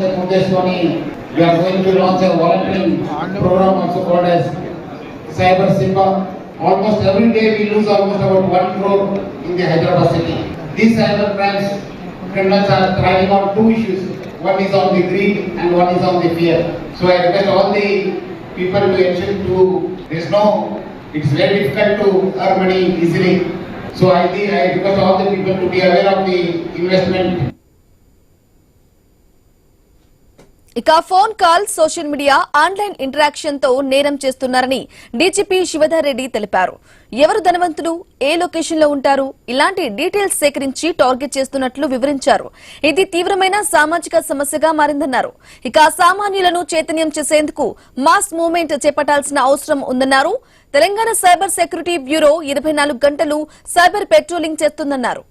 We are going to launch a volunteering program also called as Cyber Simba. Almost every day we lose almost about 1 crore in the Hyderabad city. These cyber crimes criminals are thriving on two issues. One is on the greed and one is on the fear. So I request all the people to ensure it's very difficult to earn money easily. So I request all the people to be aware of the investment. ఇక phone call social media online interaction తో నేరం చేస్తున్నారని DGP Shivadhar Reddy తెలిపారు. ఎవరు ధనవంతులు, ఏ location లో ఉంటారు, ఇలాంటి డీటెయిల్స్ సేకరించి టార్గెట్ చేస్తున్నట్లు వివరించారు. ఇది తీవ్రమైన సామాజిక సమస్యగా మారిందన్నారు. ఇక సామాన్యులను చైతన్యం చేసేందుకు మాస్ మూవ్మెంట్ చేపట్టాల్సిన అవసరం ఉందన్నారు. తెలంగాణ సైబర్ సెక్యూరిటీ బ్యూరో 24 గంటలు సైబర్ పెట్రోలింగ్ చేస్తుందన్నారు.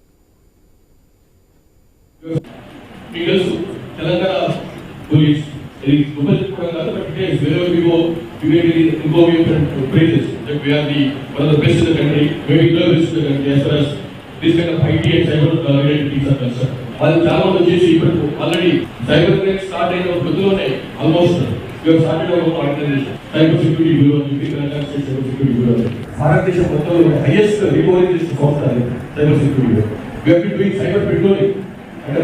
Police, it is but it is wherever we go, we really go with praises that we are one of the best in the country, very well in the country as far as this kind of IT and cyber related things are concerned. While Java already cyber threats started almost we have started our organization, Cyber Security Bureau, Cyber Security Bureau. Bharat is the highest reward is Cyber Security Bureau. We have been doing cyber patrolling. And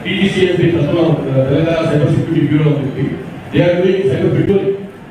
TGC has been Telangana Cyber Security Bureau. They are doing cyber patrolling.